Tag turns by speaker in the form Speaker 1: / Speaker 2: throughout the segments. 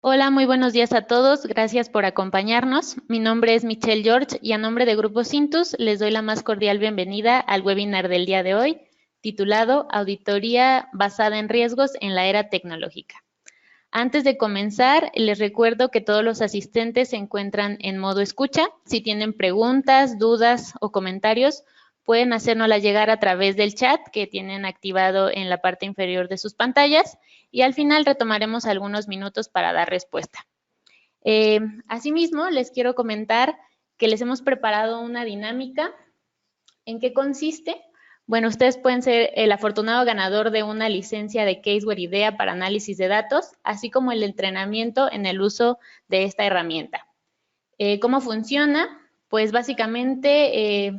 Speaker 1: Hola, muy buenos días a todos. Gracias por acompañarnos. Mi nombre es Michelle George y a nombre de Grupo Cintus les doy la más cordial bienvenida al webinar del día de hoy, titulado Auditoría basada en riesgos en la era tecnológica. Antes de comenzar, les recuerdo que todos los asistentes se encuentran en modo escucha. Si tienen preguntas, dudas o comentarios, pueden hacérnoslas llegar a través del chat que tienen activado en la parte inferior de sus pantallas y al final retomaremos algunos minutos para dar respuesta. Asimismo, les quiero comentar que les hemos preparado una dinámica. ¿En qué consiste? Bueno, ustedes pueden ser el afortunado ganador de una licencia de Caseware IDEA para análisis de datos, así como el entrenamiento en el uso de esta herramienta. ¿Cómo funciona? Pues básicamente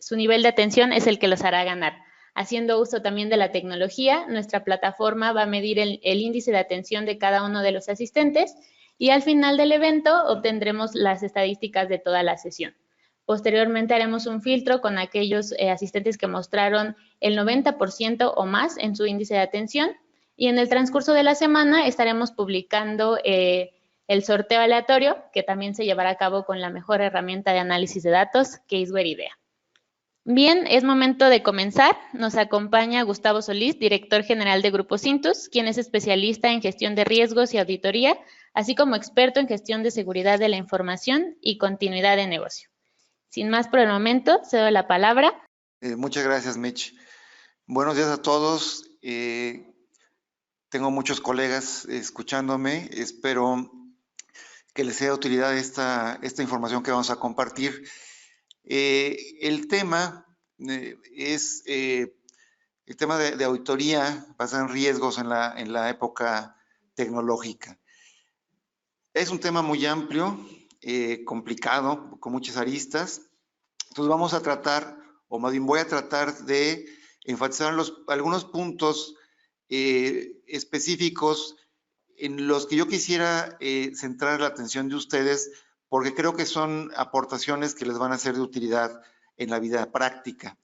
Speaker 1: su nivel de atención es el que los hará ganar. Haciendo uso también de la tecnología, nuestra plataforma va a medir el índice de atención de cada uno de los asistentes y al final del evento obtendremos las estadísticas de toda la sesión. Posteriormente haremos un filtro con aquellos asistentes que mostraron el 90% o más en su índice de atención y en el transcurso de la semana estaremos publicando el sorteo aleatorio que también se llevará a cabo con la mejor herramienta de análisis de datos, Caseware IDEA. Bien, es momento de comenzar. Nos acompaña Gustavo Solís, director general de Grupo Cintus, quien es especialista en gestión de riesgos y auditoría, así como experto en gestión de seguridad de la información y continuidad de negocio. Sin más por el momento, cedo la palabra.
Speaker 2: Muchas gracias, Mitch. Buenos días a todos. Tengo muchos colegas escuchándome. Espero que les sea de utilidad esta información que vamos a compartir. El tema es el tema de auditoría basada en riesgos en la época tecnológica. Es un tema muy amplio, complicado, con muchas aristas. Entonces vamos a tratar, o más bien voy a tratar de enfatizar algunos puntos específicos en los que yo quisiera centrar la atención de ustedes, porque creo que son aportaciones que les van a ser de utilidad en la vida práctica.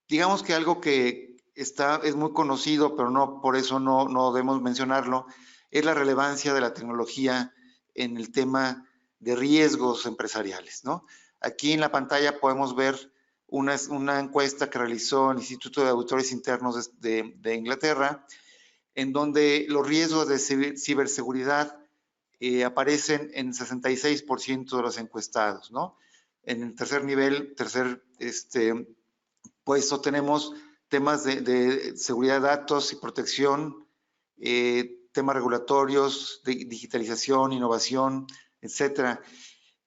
Speaker 2: Digamos que algo que es muy conocido, pero no por eso no debemos mencionarlo, es la relevancia de la tecnología en el tema de riesgos empresariales, ¿no? Aquí en la pantalla podemos ver una encuesta que realizó el Instituto de Auditores Internos de Inglaterra, en donde los riesgos de ciberseguridad aparecen en 66% de los encuestados, ¿no? En el tercer nivel, puesto tenemos temas de seguridad de datos y protección, temas regulatorios, de digitalización, innovación, etcétera.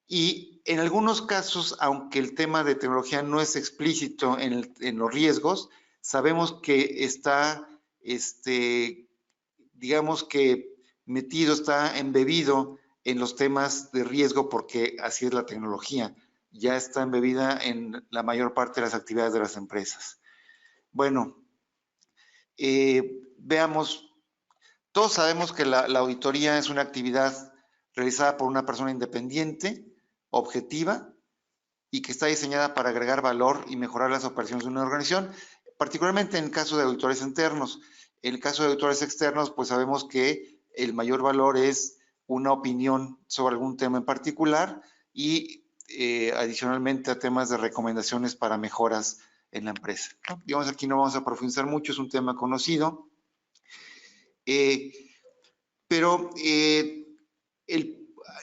Speaker 2: Y en algunos casos, aunque el tema de tecnología no es explícito en los riesgos, sabemos que está, digamos que metido, está embebido en los temas de riesgo porque así es la tecnología, ya está embebida en la mayor parte de las actividades de las empresas. Bueno, veamos, todos sabemos que la auditoría es una actividad realizada por una persona independiente, objetiva y que está diseñada para agregar valor y mejorar las operaciones de una organización, particularmente en el caso de auditores internos. En el caso de auditores externos, pues sabemos que el mayor valor es una opinión sobre algún tema en particular y adicionalmente a temas de recomendaciones para mejoras en la empresa. Digamos, aquí no vamos a profundizar mucho, es un tema conocido. Pero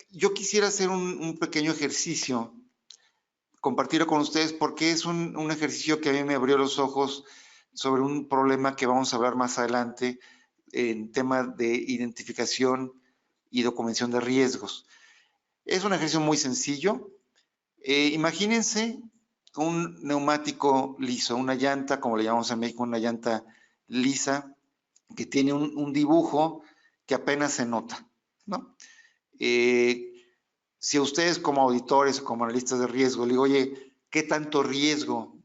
Speaker 2: yo quisiera hacer un pequeño ejercicio, compartirlo con ustedes, porque es un ejercicio que a mí me abrió los ojos sobre un problema que vamos a hablar más adelante en tema de identificación y documentación de riesgos. Es un ejercicio muy sencillo. Imagínense un neumático liso, una llanta, como le llamamos en México, una llanta lisa, que tiene un dibujo que apenas se nota, ¿no? Si a ustedes como auditores o como analistas de riesgo, le digo, oye, ¿qué tanto riesgo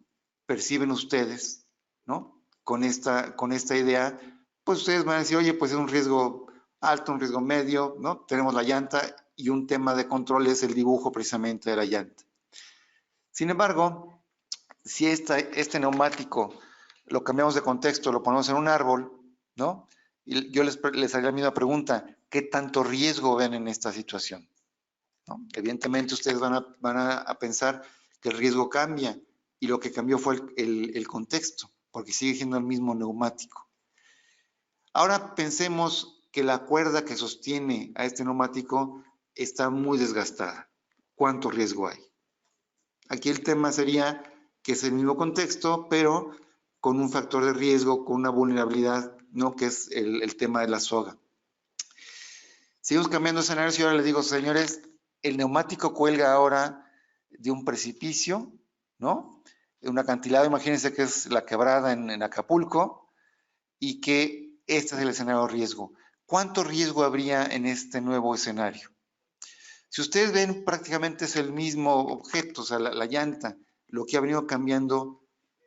Speaker 2: perciben ustedes, ¿no? Con esta idea, pues ustedes van a decir, oye, pues es un riesgo alto, un riesgo medio, ¿no? Tenemos la llanta y un tema de control es el dibujo precisamente de la llanta. Sin embargo, si este neumático lo cambiamos de contexto, lo ponemos en un árbol, ¿no? Y yo les haría la misma pregunta, ¿qué tanto riesgo ven en esta situación? ¿No? Evidentemente ustedes van a pensar que el riesgo cambia y lo que cambió fue el contexto, porque sigue siendo el mismo neumático. Ahora pensemos que la cuerda que sostiene a este neumático está muy desgastada. ¿Cuánto riesgo hay? Aquí el tema sería que es el mismo contexto, pero con un factor de riesgo, con una vulnerabilidad, ¿no? Que es el tema de la soga. Seguimos cambiando escenarios y ahora les digo, señores, el neumático cuelga ahora de un precipicio, ¿no? Un acantilado, imagínense que es la quebrada en Acapulco y que este es el escenario de riesgo. ¿Cuánto riesgo habría en este nuevo escenario? Si ustedes ven, prácticamente es el mismo objeto, o sea, la llanta. Lo que ha venido cambiando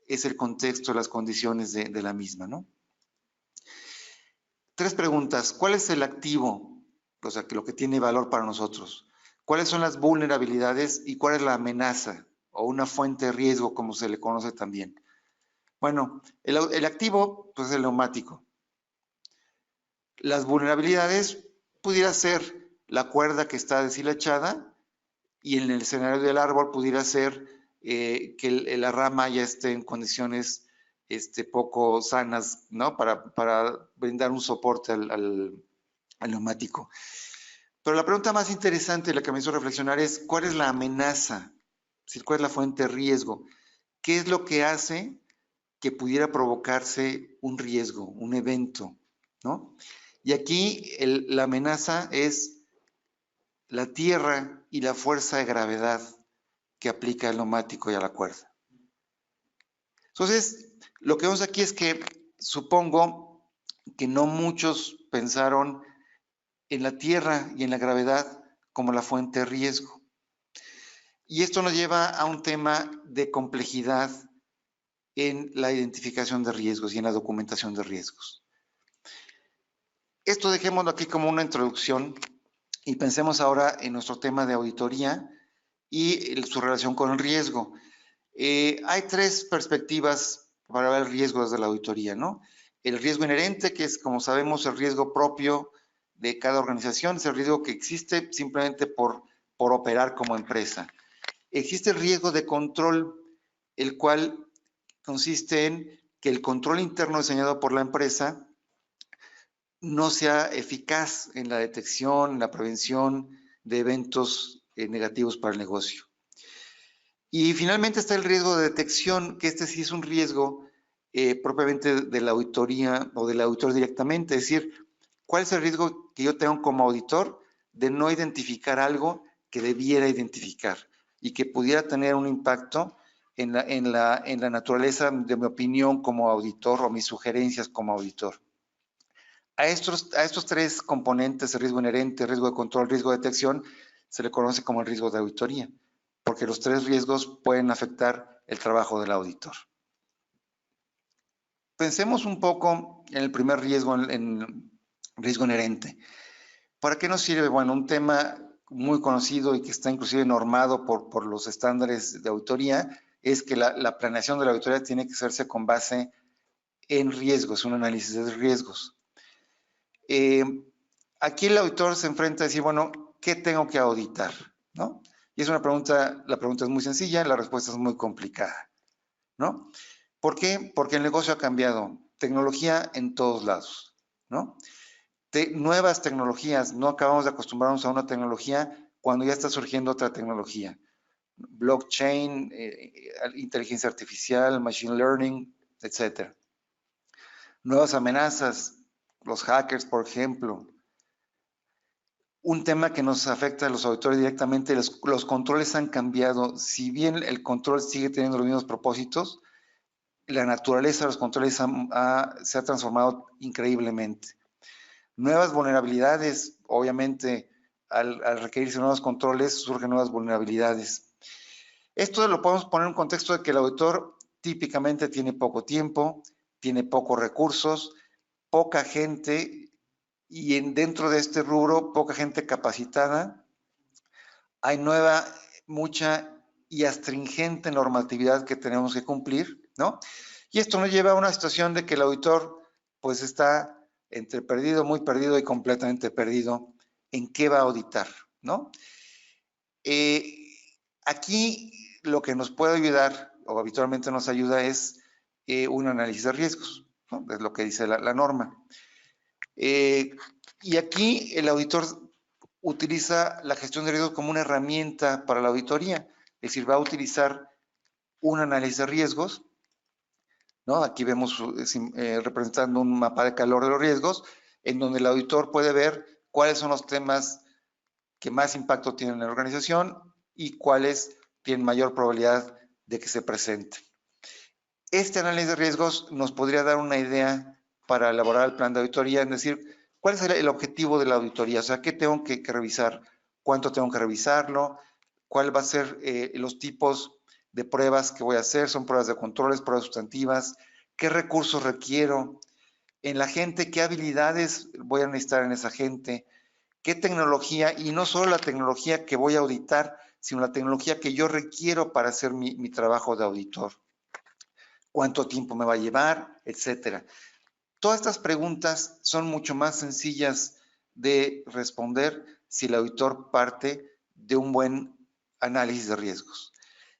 Speaker 2: es el contexto, las condiciones de la misma, ¿no? Tres preguntas. ¿Cuál es el activo? O sea, lo que tiene valor para nosotros. ¿Cuáles son las vulnerabilidades y cuál es la amenaza o una fuente de riesgo, como se le conoce también? Bueno, el activo, pues es el neumático. Las vulnerabilidades pudiera ser la cuerda que está deshilachada y en el escenario del árbol pudiera ser que la rama ya esté en condiciones poco sanas, ¿no? Para brindar un soporte al neumático. Pero la pregunta más interesante, la que me hizo reflexionar es, ¿cuál es la amenaza? Es decir, ¿cuál es la fuente de riesgo? ¿Qué es lo que hace que pudiera provocarse un riesgo, un evento, ¿no? Y aquí la amenaza es la tierra y la fuerza de gravedad que aplica el neumático y a la cuerda. Entonces, lo que vemos aquí es que supongo que no muchos pensaron en la tierra y en la gravedad como la fuente de riesgo. Y esto nos lleva a un tema de complejidad en la identificación de riesgos y en la documentación de riesgos. Esto dejémoslo aquí como una introducción y pensemos ahora en nuestro tema de auditoría y su relación con el riesgo. Hay tres perspectivas para ver el riesgo desde la auditoría, ¿no? El riesgo inherente, que es, como sabemos, el riesgo propio de cada organización, es el riesgo que existe simplemente por operar como empresa. Existe el riesgo de control, el cual consiste en que el control interno diseñado por la empresa no sea eficaz en la detección, en la prevención de eventos negativos para el negocio. Y finalmente está el riesgo de detección, que este sí es un riesgo propiamente de la auditoría o del auditor directamente, es decir, ¿cuál es el riesgo que yo tengo como auditor de no identificar algo que debiera identificar y que pudiera tener un impacto en la naturaleza de mi opinión como auditor o mis sugerencias como auditor? A estos tres componentes, el riesgo inherente, el riesgo de control, el riesgo de detección, se le conoce como el riesgo de auditoría, porque los tres riesgos pueden afectar el trabajo del auditor. Pensemos un poco en el primer riesgo, en riesgo inherente. ¿Para qué nos sirve? Bueno, un tema muy conocido y que está inclusive normado por los estándares de auditoría es que la planeación de la auditoría tiene que hacerse con base en riesgos, un análisis de riesgos. Aquí el auditor se enfrenta a decir, bueno, ¿qué tengo que auditar? ¿No? Y es una pregunta, la pregunta es muy sencilla, la respuesta es muy complicada, ¿no? ¿Por qué? Porque el negocio ha cambiado, tecnología en todos lados, ¿no? Nuevas tecnologías, no acabamos de acostumbrarnos a una tecnología cuando ya está surgiendo otra tecnología. Blockchain, inteligencia artificial, machine learning, etc. Nuevas amenazas, los hackers, por ejemplo. Un tema que nos afecta a los auditores directamente, los controles han cambiado. Si bien el control sigue teniendo los mismos propósitos, la naturaleza de los controles se ha transformado increíblemente. Nuevas vulnerabilidades, obviamente, al requerirse nuevos controles, surgen nuevas vulnerabilidades. Esto lo podemos poner en un contexto de que el auditor típicamente tiene poco tiempo, tiene pocos recursos, poca gente y dentro de este rubro, poca gente capacitada. Hay mucha y astringente normatividad que tenemos que cumplir, ¿no? Y esto nos lleva a una situación de que el auditor, pues está entre perdido, muy perdido y completamente perdido en qué va a auditar, ¿no? Aquí lo que nos puede ayudar, o habitualmente nos ayuda, es un análisis de riesgos, ¿no? Es lo que dice la norma. Y aquí el auditor utiliza la gestión de riesgos como una herramienta para la auditoría, es decir, va a utilizar un análisis de riesgos, ¿no? Aquí vemos representando un mapa de calor de los riesgos, en donde el auditor puede ver cuáles son los temas que más impacto tienen en la organización y cuáles tienen mayor probabilidad de que se presenten. Este análisis de riesgos nos podría dar una idea para elaborar el plan de auditoría, es decir, cuál es el objetivo de la auditoría, o sea, qué tengo que revisar, cuánto tengo que revisarlo, cuál va a ser los tipos de pruebas que voy a hacer, son pruebas de controles, pruebas sustantivas, qué recursos requiero en la gente, qué habilidades voy a necesitar en esa gente, qué tecnología, y no solo la tecnología que voy a auditar, sino la tecnología que yo requiero para hacer mi trabajo de auditor. ¿Cuánto tiempo me va a llevar? Etcétera. Todas estas preguntas son mucho más sencillas de responder si el auditor parte de un buen análisis de riesgos.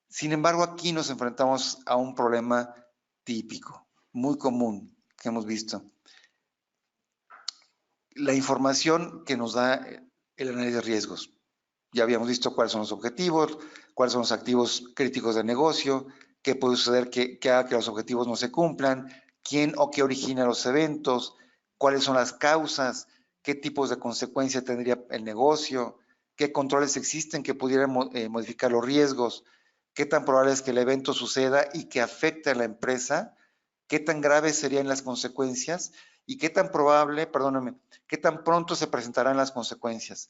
Speaker 2: Sin embargo, aquí nos enfrentamos a un problema típico, muy común, que hemos visto. La información que nos da el análisis de riesgos. Ya habíamos visto cuáles son los objetivos, cuáles son los activos críticos del negocio, qué puede suceder que haga que los objetivos no se cumplan, quién o qué origina los eventos, cuáles son las causas, qué tipos de consecuencia tendría el negocio, qué controles existen que pudieran modificar los riesgos, qué tan probable es que el evento suceda y que afecte a la empresa, qué tan graves serían las consecuencias y qué tan probable, perdóname, qué tan pronto se presentarán las consecuencias.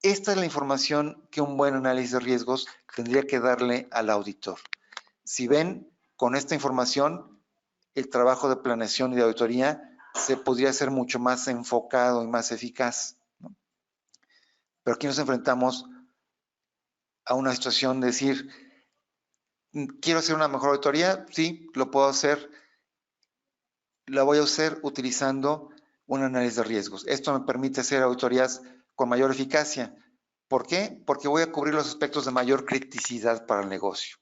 Speaker 2: Esta es la información que un buen análisis de riesgos tendría que darle al auditor. Si ven, con esta información, el trabajo de planeación y de auditoría se podría hacer mucho más enfocado y más eficaz, ¿no? Pero aquí nos enfrentamos a una situación de decir, ¿quiero hacer una mejor auditoría? Sí, lo puedo hacer. La voy a hacer utilizando un análisis de riesgos. Esto me permite hacer auditorías con mayor eficacia. ¿Por qué? Porque voy a cubrir los aspectos de mayor criticidad para el negocio.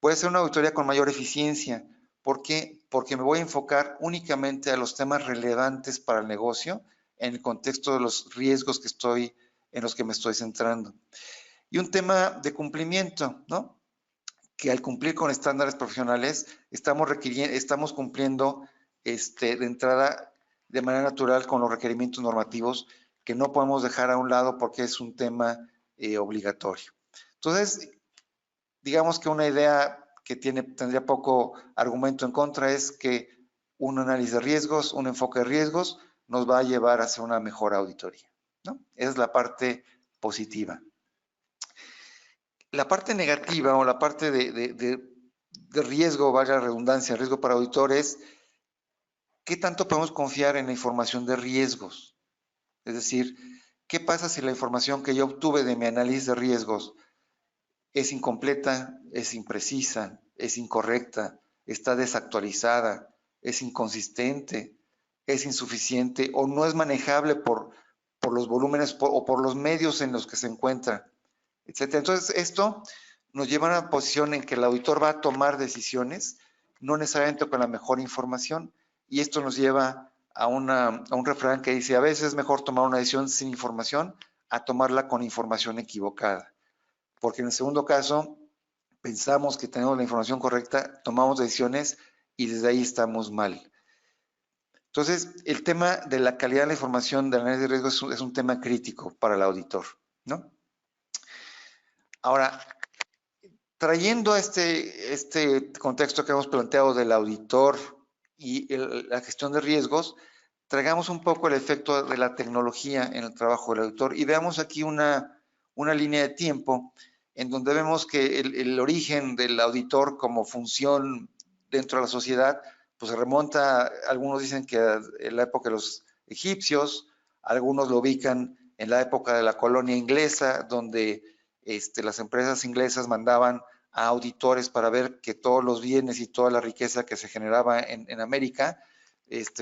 Speaker 2: Voy a hacer una auditoría con mayor eficiencia. ¿Por qué? Porque me voy a enfocar únicamente a los temas relevantes para el negocio en el contexto de los riesgos en los que me estoy centrando. Y un tema de cumplimiento, ¿no? Que al cumplir con estándares profesionales estamos cumpliendo de entrada de manera natural con los requerimientos normativos que no podemos dejar a un lado porque es un tema obligatorio. Entonces, digamos que una idea que tendría poco argumento en contra es que un análisis de riesgos, un enfoque de riesgos, nos va a llevar a hacer una mejor auditoría, ¿no? Esa es la parte positiva. La parte negativa o la parte de riesgo, valga la redundancia, riesgo para auditores, ¿qué tanto podemos confiar en la información de riesgos? Es decir, ¿qué pasa si la información que yo obtuve de mi análisis de riesgos es incompleta, es imprecisa, es incorrecta, está desactualizada, es inconsistente, es insuficiente o no es manejable por los volúmenes o por los medios en los que se encuentra, etcétera? Entonces, esto nos lleva a una posición en que el auditor va a tomar decisiones, no necesariamente con la mejor información, y esto nos lleva a un refrán que dice, a veces es mejor tomar una decisión sin información a tomarla con información equivocada. Porque en el segundo caso, pensamos que tenemos la información correcta, tomamos decisiones y desde ahí estamos mal. Entonces, el tema de la calidad de la información del análisis de riesgos es un tema crítico para el auditor, ¿no? Ahora, trayendo a este contexto que hemos planteado del auditor y la gestión de riesgos, traigamos un poco el efecto de la tecnología en el trabajo del auditor y veamos aquí una línea de tiempo en donde vemos que el origen del auditor como función dentro de la sociedad, pues se remonta, algunos dicen que en la época de los egipcios, algunos lo ubican en la época de la colonia inglesa, donde las empresas inglesas mandaban a auditores para ver que todos los bienes y toda la riqueza que se generaba en América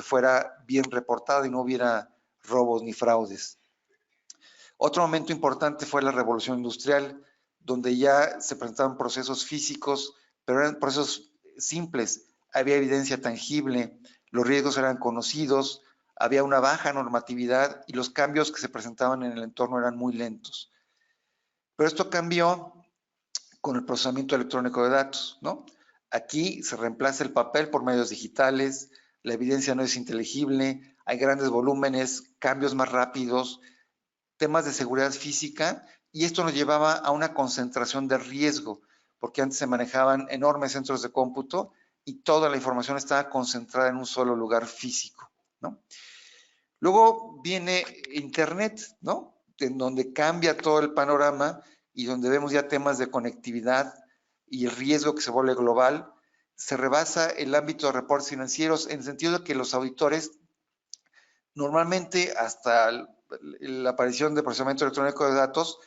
Speaker 2: fuera bien reportada y no hubiera robos ni fraudes. Otro momento importante fue la revolución industrial, donde ya se presentaban procesos físicos, pero eran procesos simples, había evidencia tangible, los riesgos eran conocidos, había una baja normatividad y los cambios que se presentaban en el entorno eran muy lentos. Pero esto cambió con el procesamiento electrónico de datos, ¿no? Aquí se reemplaza el papel por medios digitales, la evidencia no es inteligible, hay grandes volúmenes, cambios más rápidos, temas de seguridad física, y esto nos llevaba a una concentración de riesgo, porque antes se manejaban enormes centros de cómputo y toda la información estaba concentrada en un solo lugar físico, ¿no? Luego viene Internet, ¿no? En donde cambia todo el panorama y donde vemos ya temas de conectividad y el riesgo que se vuelve global. Se rebasa el ámbito de reportes financieros en el sentido de que los auditores, normalmente hasta la aparición de procesamiento electrónico de datos,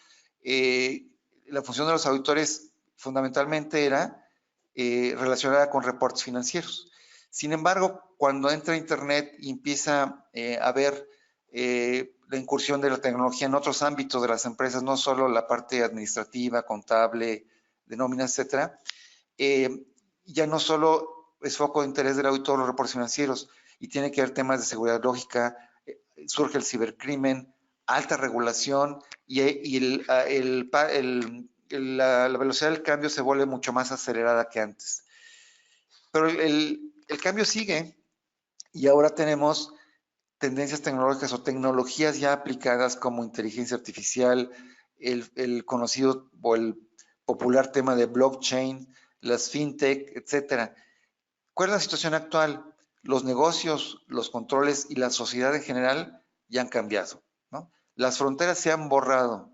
Speaker 2: la función de los auditores fundamentalmente era relacionada con reportes financieros. Sin embargo, cuando entra Internet y empieza a ver la incursión de la tecnología en otros ámbitos de las empresas, no solo la parte administrativa, contable, de nóminas, etcétera, ya no solo es foco de interés del auditor los reportes financieros y tiene que ver temas de seguridad lógica, surge el cibercrimen, alta regulación y la velocidad del cambio se vuelve mucho más acelerada que antes. Pero el cambio sigue y ahora tenemos tendencias tecnológicas o tecnologías ya aplicadas como inteligencia artificial, el conocido o el popular tema de blockchain, las fintech, etcétera. ¿Cuál es la situación actual? Los negocios, los controles y la sociedad en general ya han cambiado, ¿no? Las fronteras se han borrado.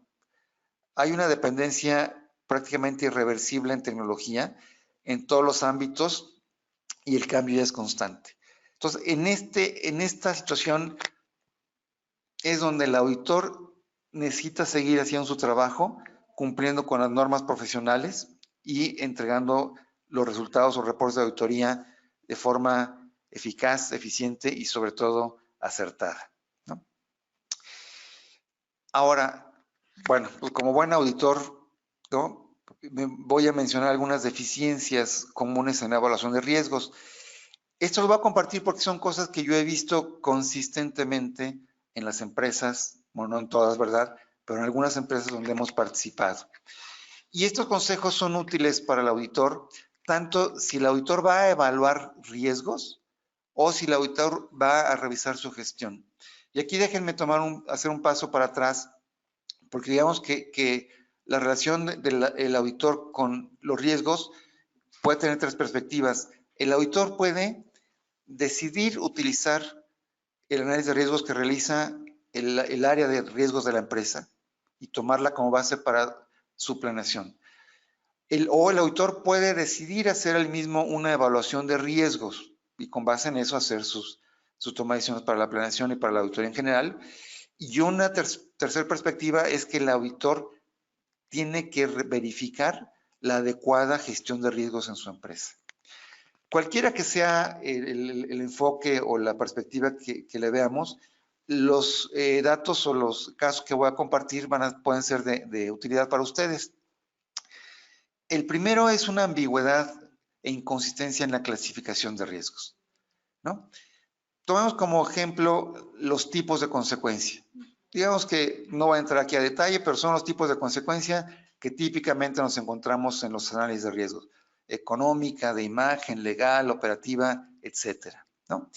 Speaker 2: Hay una dependencia prácticamente irreversible en tecnología en todos los ámbitos y el cambio ya es constante. Entonces, en esta situación es donde el auditor necesita seguir haciendo su trabajo, cumpliendo con las normas profesionales y entregando los resultados o reportes de auditoría de forma eficaz, eficiente y sobre todo acertada, ¿no? Ahora, bueno, pues como buen auditor, ¿no? Voy a mencionar algunas deficiencias comunes en la evaluación de riesgos. Esto lo voy a compartir porque son cosas que yo he visto consistentemente en las empresas, bueno, no en todas, ¿verdad? Pero en algunas empresas donde hemos participado. Y estos consejos son útiles para el auditor, tanto si el auditor va a evaluar riesgos o si el auditor va a revisar su gestión. Y aquí déjenme hacer un paso para atrás, porque digamos que la relación del auditor con los riesgos puede tener tres perspectivas. El auditor puede decidir utilizar el análisis de riesgos que realiza el área de riesgos de la empresa y tomarla como base para su planeación. El auditor puede decidir hacer él mismo una evaluación de riesgos y con base en eso hacer su toma de decisiones para la planeación y para la auditoría en general. Y una tercera perspectiva es que el auditor tiene que verificar la adecuada gestión de riesgos en su empresa. Cualquiera que sea el enfoque o la perspectiva que le veamos, los datos o los casos que voy a compartir pueden ser de utilidad para ustedes. El primero es una ambigüedad e inconsistencia en la clasificación de riesgos, ¿no? Tomemos como ejemplo los tipos de consecuencia. Digamos que no voy a entrar aquí a detalle, pero son los tipos de consecuencia que típicamente nos encontramos en los análisis de riesgos. Económica, de imagen, legal, operativa, etcétera, ¿no?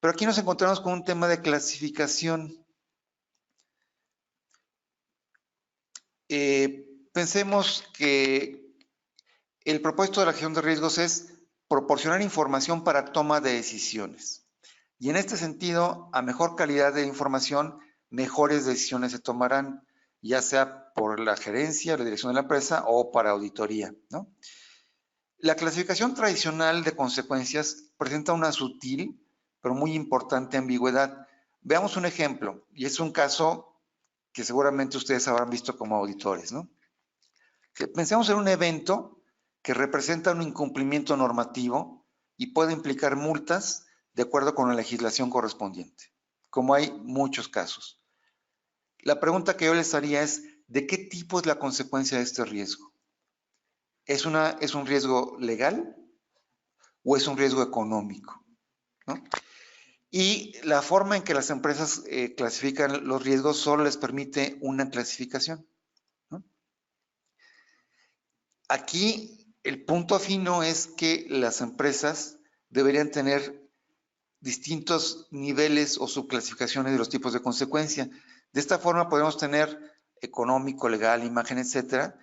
Speaker 2: Pero aquí nos encontramos con un tema de clasificación. Pensemos que el propósito de la gestión de riesgos es proporcionar información para toma de decisiones. Y en este sentido, a mejor calidad de información, mejores decisiones se tomarán, ya sea por la gerencia, la dirección de la empresa o para auditoría, ¿no? La clasificación tradicional de consecuencias presenta una sutil, pero muy importante ambigüedad. Veamos un ejemplo, y es un caso que seguramente ustedes habrán visto como auditores, ¿no? Pensemos en un evento que representa un incumplimiento normativo y puede implicar multas de acuerdo con la legislación correspondiente, como hay muchos casos. La pregunta que yo les haría es, ¿de qué tipo es la consecuencia de este riesgo? ¿Es un riesgo legal o es un riesgo económico? ¿No? Y la forma en que las empresas clasifican los riesgos solo les permite una clasificación, ¿no? Aquí el punto fino es que las empresas deberían tener distintos niveles o subclasificaciones de los tipos de consecuencia. De esta forma podemos tener económico, legal, imagen, etcétera,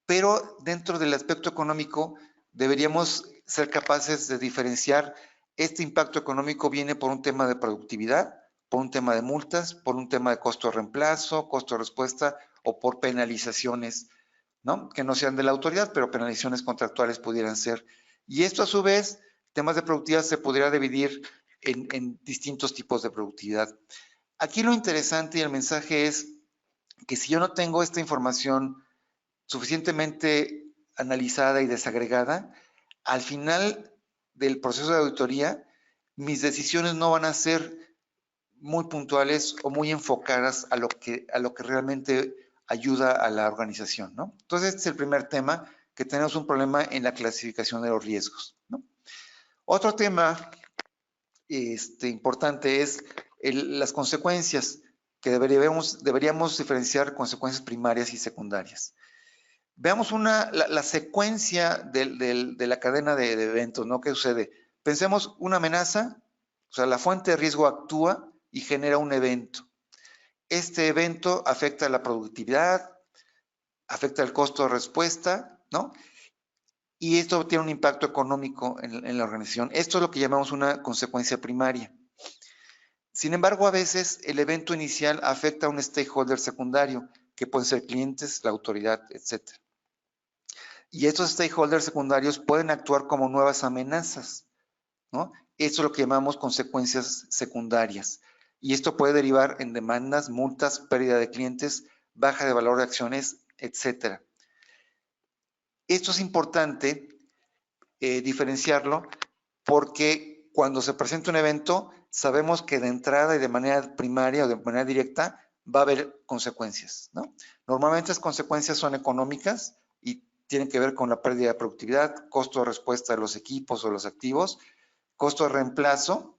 Speaker 2: pero dentro del aspecto económico deberíamos ser capaces de diferenciar. Este impacto económico viene por un tema de productividad, por un tema de multas, por un tema de costo de reemplazo, costo de respuesta o por penalizaciones, ¿no? Que no sean de la autoridad, pero penalizaciones contractuales pudieran ser. Y esto a su vez, temas de productividad se podría dividir en distintos tipos de productividad. Aquí lo interesante y el mensaje es que si yo no tengo esta información suficientemente analizada y desagregada, al final del proceso de auditoría, mis decisiones no van a ser muy puntuales o muy enfocadas a lo que realmente ayuda a la organización, ¿no? Entonces, este es el primer tema, que tenemos un problema en la clasificación de los riesgos, ¿no? Otro tema importante es las consecuencias, que deberíamos diferenciar consecuencias primarias y secundarias. Veamos la secuencia de la cadena de eventos, ¿no? ¿Qué sucede? Pensemos una amenaza, o sea, la fuente de riesgo actúa y genera un evento. Este evento afecta la productividad, afecta el costo de respuesta, ¿no? Y esto tiene un impacto económico en la organización. Esto es lo que llamamos una consecuencia primaria. Sin embargo, a veces el evento inicial afecta a un stakeholder secundario, que pueden ser clientes, la autoridad, etcétera. Y estos stakeholders secundarios pueden actuar como nuevas amenazas, ¿no? Esto es lo que llamamos consecuencias secundarias. Y esto puede derivar en demandas, multas, pérdida de clientes, baja de valor de acciones, etcétera. Esto es importante diferenciarlo porque cuando se presenta un evento, sabemos que de entrada y de manera primaria o de manera directa va a haber consecuencias, ¿no? Normalmente las consecuencias son económicas y tienen que ver con la pérdida de productividad, costo de respuesta de los equipos o los activos, costo de reemplazo,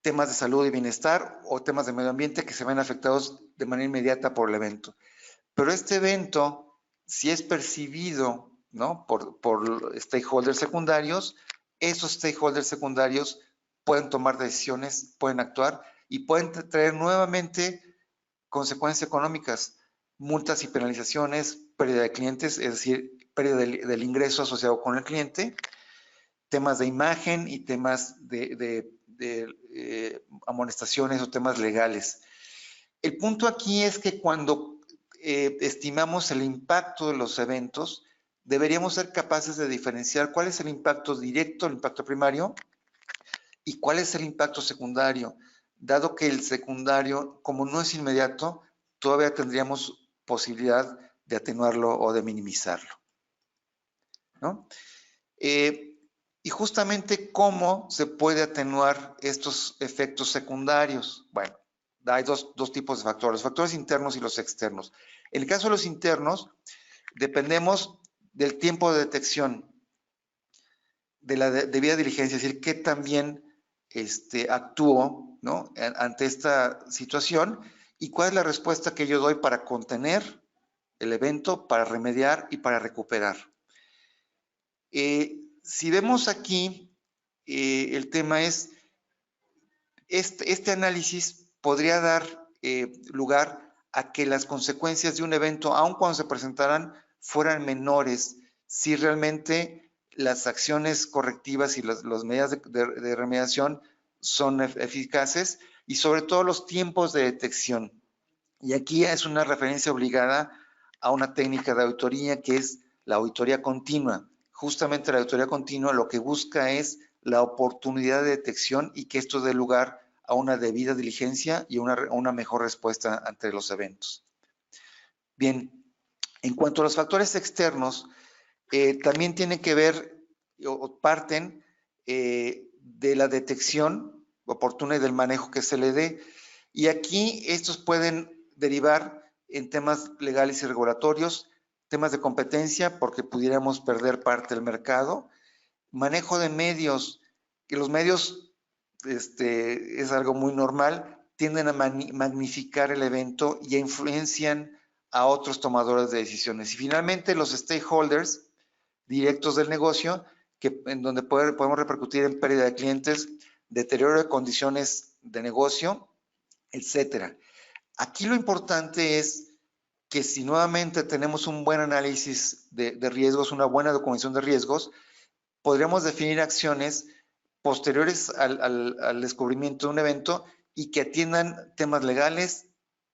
Speaker 2: temas de salud y bienestar o temas de medio ambiente que se ven afectados de manera inmediata por el evento. Pero este evento, si es percibido, ¿no?, por stakeholders secundarios, esos stakeholders secundarios pueden tomar decisiones, pueden actuar y pueden traer nuevamente consecuencias económicas, multas y penalizaciones, pérdida de clientes, es decir, pérdida del ingreso asociado con el cliente, temas de imagen y temas de amonestaciones o temas legales. El punto aquí es que cuando estimamos el impacto de los eventos, deberíamos ser capaces de diferenciar cuál es el impacto directo, el impacto primario, y cuál es el impacto secundario, dado que el secundario, como no es inmediato, todavía tendríamos posibilidad de atenuarlo o de minimizarlo, ¿no? Y justamente, ¿cómo se puede atenuar estos efectos secundarios? Bueno, hay dos tipos de factores, los factores internos y los externos. En el caso de los internos, dependemos del tiempo de detección, de la debida diligencia, es decir, qué tan bien actúo, ¿no?, ante esta situación y cuál es la respuesta que yo doy para contener el evento, para remediar y para recuperar. Si vemos aquí, el tema es, este análisis podría dar lugar a que las consecuencias de un evento, aun cuando se presentaran, fueran menores, si realmente las acciones correctivas y las medidas de remediación son eficaces y sobre todo los tiempos de detección. Y aquí es una referencia obligada a una técnica de auditoría que es la auditoría continua. Justamente la auditoría continua lo que busca es la oportunidad de detección y que esto dé lugar a una debida diligencia y una mejor respuesta ante los eventos. Bien, en cuanto a los factores externos, también tienen que ver o parten de la detección oportuna y del manejo que se le dé. Y aquí estos pueden derivar en temas legales y regulatorios, temas de competencia, porque pudiéramos perder parte del mercado, manejo de medios, que los medios es algo muy normal, tienden a magnificar el evento y influencian a otros tomadores de decisiones. Y finalmente los stakeholders directos del negocio, en donde podemos repercutir en pérdida de clientes, deterioro de condiciones de negocio, etcétera. Aquí lo importante es que si nuevamente tenemos un buen análisis de riesgos, una buena documentación de riesgos, podríamos definir acciones posteriores al descubrimiento de un evento y que atiendan temas legales,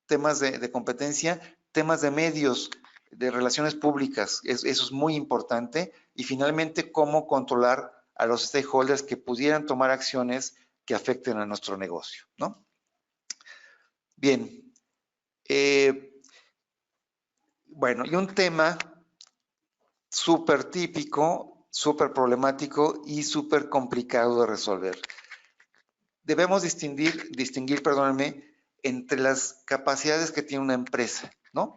Speaker 2: temas de competencia, temas de medios, de relaciones públicas. Eso es muy importante. Y finalmente, cómo controlar a los stakeholders que pudieran tomar acciones que afecten a nuestro negocio, ¿no? Bien. Bueno, y un tema súper típico, súper problemático y súper complicado de resolver. Debemos distinguir, perdónenme, entre las capacidades que tiene una empresa, ¿no?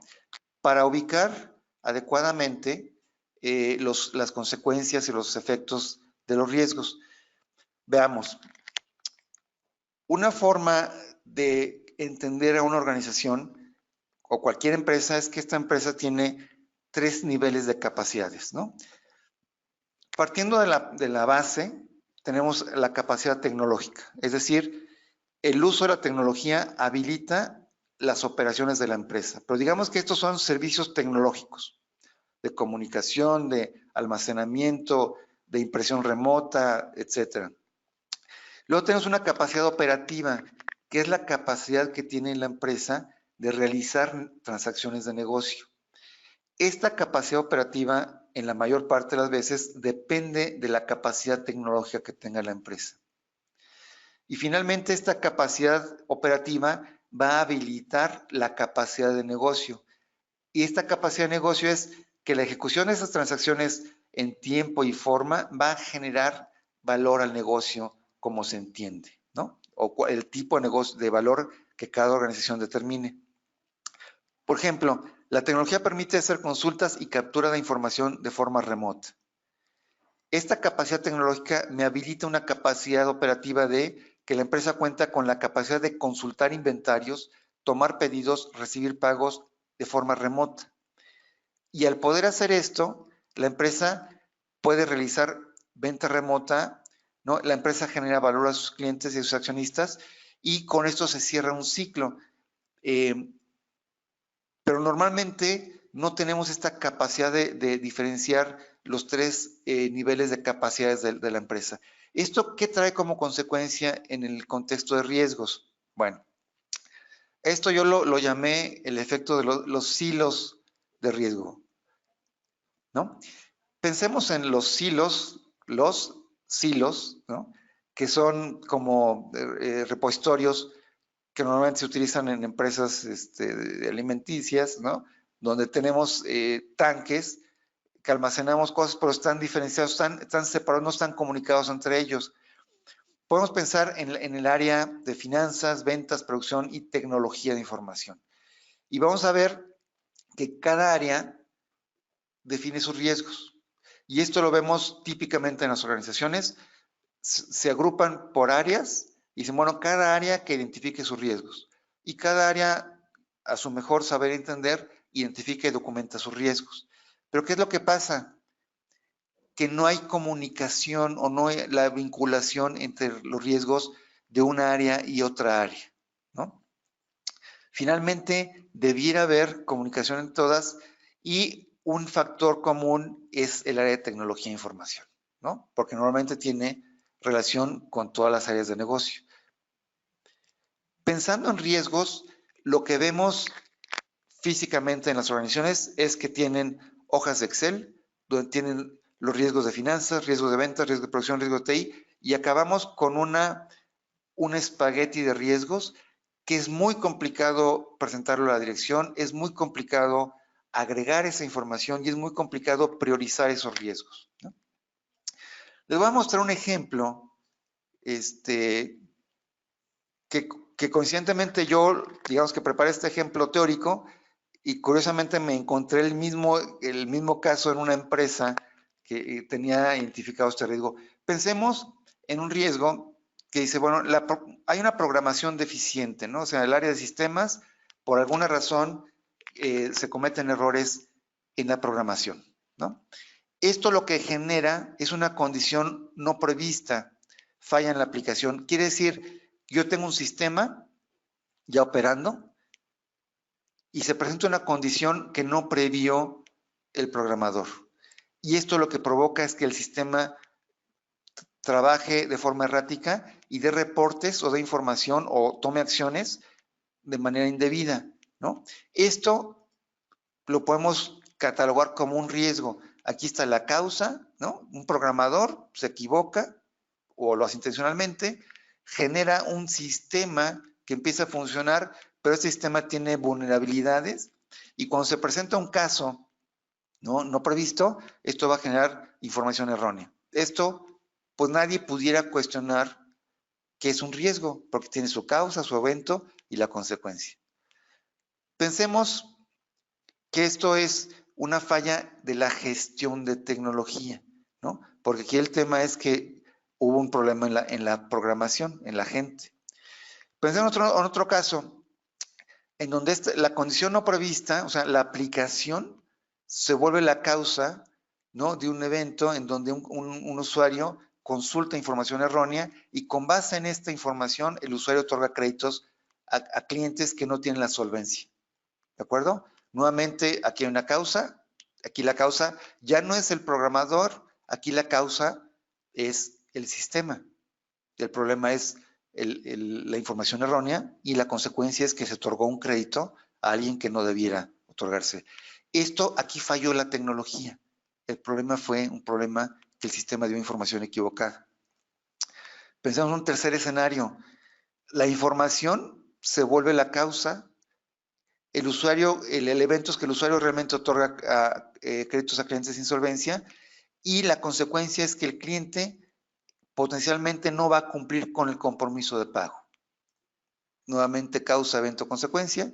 Speaker 2: Para ubicar adecuadamente las consecuencias y los efectos de los riesgos. Veamos, una forma de entender a una organización o cualquier empresa es que esta empresa tiene 3 niveles de capacidades, ¿no? Partiendo de la base, tenemos la capacidad tecnológica, es decir, el uso de la tecnología habilita las operaciones de la empresa, pero digamos que estos son servicios tecnológicos, de comunicación, de almacenamiento, de impresión remota, etcétera. Luego tenemos una capacidad operativa, que es la capacidad que tiene la empresa de realizar transacciones de negocio. Esta capacidad operativa, en la mayor parte de las veces, depende de la capacidad tecnológica que tenga la empresa. Y finalmente, esta capacidad operativa va a habilitar la capacidad de negocio. Y esta capacidad de negocio es que la ejecución de esas transacciones en tiempo y forma va a generar valor al negocio como se entiende, ¿no? O el tipo de negocio, de valor que cada organización determine. Por ejemplo, la tecnología permite hacer consultas y captura de información de forma remota. Esta capacidad tecnológica me habilita una capacidad operativa de que la empresa cuenta con la capacidad de consultar inventarios, tomar pedidos, recibir pagos de forma remota. Y al poder hacer esto, la empresa puede realizar venta remota, ¿no? La empresa genera valor a sus clientes y a sus accionistas y con esto se cierra un ciclo. Pero normalmente no tenemos esta capacidad de diferenciar los 3 niveles de capacidades de la empresa. ¿Esto qué trae como consecuencia en el contexto de riesgos? Bueno, esto yo lo llamé el efecto de los silos de riesgo, ¿no? Pensemos en los silos, ¿no? Que son como repositorios que normalmente se utilizan en empresas alimenticias, ¿no? Donde tenemos tanques que almacenamos cosas, pero están diferenciados, están separados, no están comunicados entre ellos. Podemos pensar en el área de finanzas, ventas, producción y tecnología de información. Y vamos a ver que cada área define sus riesgos. Y esto lo vemos típicamente en las organizaciones. Se agrupan por áreas y dicen, bueno, cada área que identifique sus riesgos. Y cada área, a su mejor saber entender, identifica y documenta sus riesgos. Pero ¿qué es lo que pasa? Que no hay comunicación o no hay la vinculación entre los riesgos de una área y otra área, ¿no? Finalmente, debiera haber comunicación en todas y un factor común es el área de tecnología e información, ¿no? Porque normalmente tiene relación con todas las áreas de negocio. Pensando en riesgos, lo que vemos físicamente en las organizaciones es que tienen hojas de Excel, donde tienen los riesgos de finanzas, riesgos de ventas, riesgo de producción, riesgo de TI, y acabamos con un espagueti de riesgos que es muy complicado presentarlo a la dirección, es muy complicado agregar esa información y es muy complicado priorizar esos riesgos, ¿no? Les voy a mostrar un ejemplo que coincidentemente yo, digamos que preparé este ejemplo teórico y curiosamente me encontré el mismo caso en una empresa que tenía identificado este riesgo. Pensemos en un riesgo que dice, bueno, hay una programación deficiente, ¿no? O sea, en el área de sistemas, por alguna razón, se cometen errores en la programación, ¿no? Esto lo que genera es una condición no prevista, falla en la aplicación. Quiere decir, yo tengo un sistema ya operando y se presenta una condición que no previó el programador. Y esto lo que provoca es que el sistema trabaje de forma errática y dé reportes o dé información o tome acciones de manera indebida, ¿no? Esto lo podemos catalogar como un riesgo. Aquí está la causa, ¿no? Un programador se equivoca o lo hace intencionalmente, genera un sistema que empieza a funcionar, pero este sistema tiene vulnerabilidades y cuando se presenta un caso no previsto, esto va a generar información errónea. Esto, pues nadie pudiera cuestionar que es un riesgo, porque tiene su causa, su evento y la consecuencia. Pensemos que esto es una falla de la gestión de tecnología, ¿no? Porque aquí el tema es que hubo un problema en la programación, en la gente. Pensemos en otro caso, en donde la condición no prevista, o sea, la aplicación, se vuelve la causa, ¿no? De un evento en donde un usuario consulta información errónea y con base en esta información el usuario otorga créditos a clientes que no tienen la solvencia. ¿De acuerdo? Nuevamente, aquí hay una causa. Aquí la causa ya no es el programador, aquí la causa es el sistema. El problema es la información errónea y la consecuencia es que se otorgó un crédito a alguien que no debiera otorgarse. Esto, aquí falló la tecnología. El problema fue un problema que el sistema dio información equivocada. Pensamos en un tercer escenario. La información se vuelve la causa. El evento es que el usuario realmente otorga créditos a clientes de insolvencia y la consecuencia es que el cliente potencialmente no va a cumplir con el compromiso de pago. Nuevamente causa, evento, consecuencia.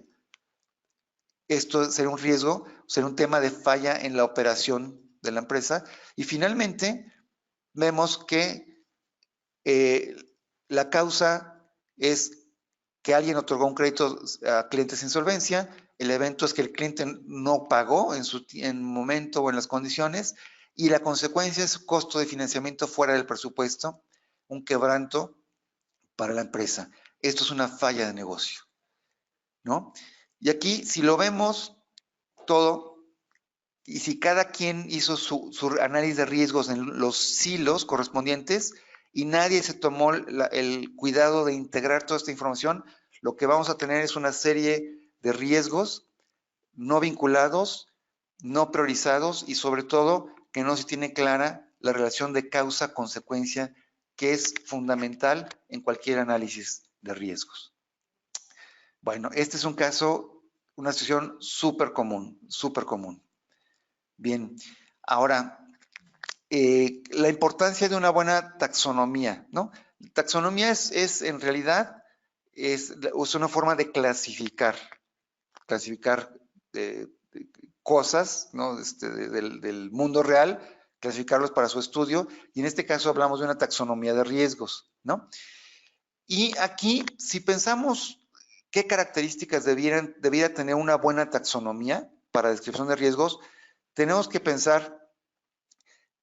Speaker 2: Esto sería un riesgo, sería un tema de falla en la operación de la empresa. Y finalmente vemos que la causa es que alguien otorgó un crédito a clientes de insolvencia, el evento es que el cliente no pagó en momento o en las condiciones, y la consecuencia es costo de financiamiento fuera del presupuesto, un quebranto para la empresa. Esto es una falla de negocio, ¿no? Y aquí, si lo vemos todo, y si cada quien hizo su análisis de riesgos en los silos correspondientes y nadie se tomó el cuidado de integrar toda esta información, lo que vamos a tener es una serie de riesgos no vinculados, no priorizados y sobre todo que no se tiene clara la relación de causa-consecuencia que es fundamental en cualquier análisis de riesgos. Bueno, este es un caso, una situación súper común, súper común. Bien, ahora, la importancia de una buena taxonomía, ¿no? Taxonomía es en realidad, es una forma de clasificar cosas, ¿no? Del mundo real, clasificarlos para su estudio, y en este caso hablamos de una taxonomía de riesgos, ¿no? Y aquí, si pensamos qué características debiera tener una buena taxonomía para descripción de riesgos, tenemos que pensar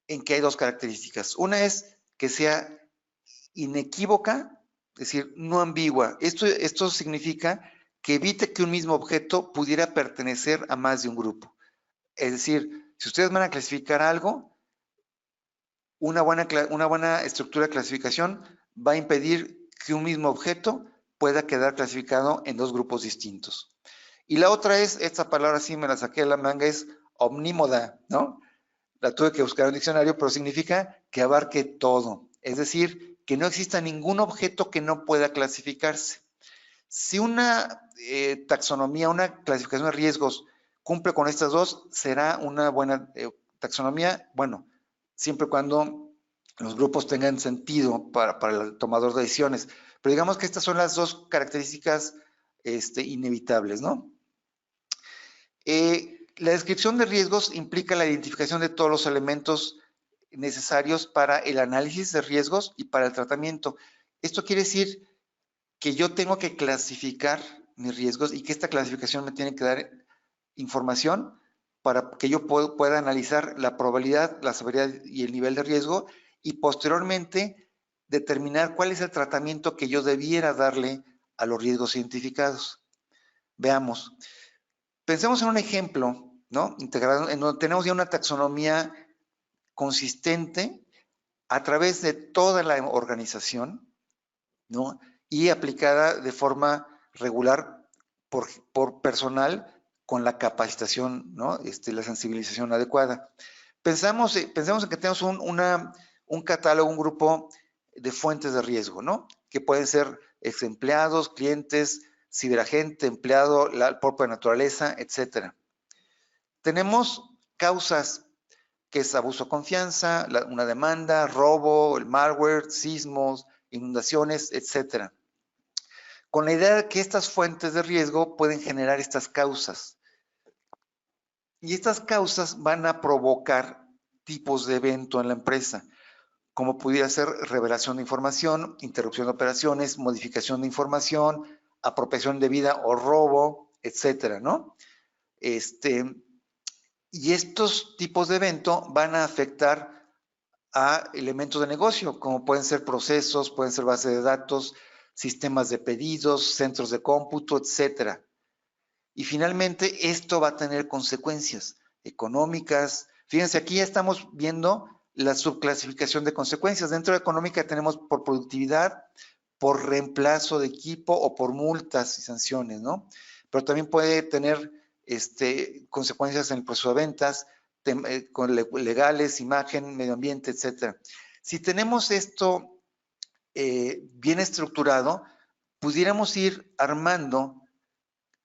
Speaker 2: en que hay dos características. Una es que sea inequívoca, es decir, no ambigua. Esto significa que evite que un mismo objeto pudiera pertenecer a más de un grupo. Es decir, si ustedes van a clasificar algo, una buena estructura de clasificación va a impedir que un mismo objeto pueda quedar clasificado en dos grupos distintos. Y la otra es, esta palabra sí me la saqué de la manga, es omnímoda, ¿no? La tuve que buscar en un diccionario, pero significa que abarque todo. Es decir, que no exista ningún objeto que no pueda clasificarse. Si una taxonomía, una clasificación de riesgos cumple con estas dos, será una buena taxonomía, bueno, siempre y cuando los grupos tengan sentido para el tomador de decisiones. Pero digamos que estas son las dos características inevitables, ¿no? La descripción de riesgos implica la identificación de todos los elementos necesarios para el análisis de riesgos y para el tratamiento. Esto quiere decir que yo tengo que clasificar mis riesgos y que esta clasificación me tiene que dar información para que yo pueda analizar la probabilidad, la severidad y el nivel de riesgo y posteriormente determinar cuál es el tratamiento que yo debiera darle a los riesgos identificados. Veamos. Pensemos en un ejemplo, ¿no? Integrado, en donde tenemos ya una taxonomía consistente a través de toda la organización, ¿no? Y aplicada de forma regular por personal con la capacitación, ¿no? La sensibilización adecuada. Pensemos en que tenemos un catálogo, un grupo de fuentes de riesgo, ¿no? Que pueden ser ex empleados, clientes, ciberagente, empleado, la propia naturaleza, etcétera. Tenemos causas que es abuso de confianza, una demanda, robo, el malware, sismos, inundaciones, etcétera. Con la idea de que estas fuentes de riesgo pueden generar estas causas. Y estas causas van a provocar tipos de evento en la empresa, como pudiera ser revelación de información, interrupción de operaciones, modificación de información, apropiación indebida o robo, etcétera, ¿no? Y estos tipos de evento van a afectar a elementos de negocio, como pueden ser procesos, pueden ser bases de datos, sistemas de pedidos, centros de cómputo, etcétera. Y finalmente, esto va a tener consecuencias económicas. Fíjense, aquí ya estamos viendo la subclasificación de consecuencias. Dentro de económica tenemos por productividad, por reemplazo de equipo o por multas y sanciones, ¿no? Pero también puede tener consecuencias en el proceso de ventas, legales, imagen, medio ambiente, etcétera. Si tenemos esto bien estructurado, pudiéramos ir armando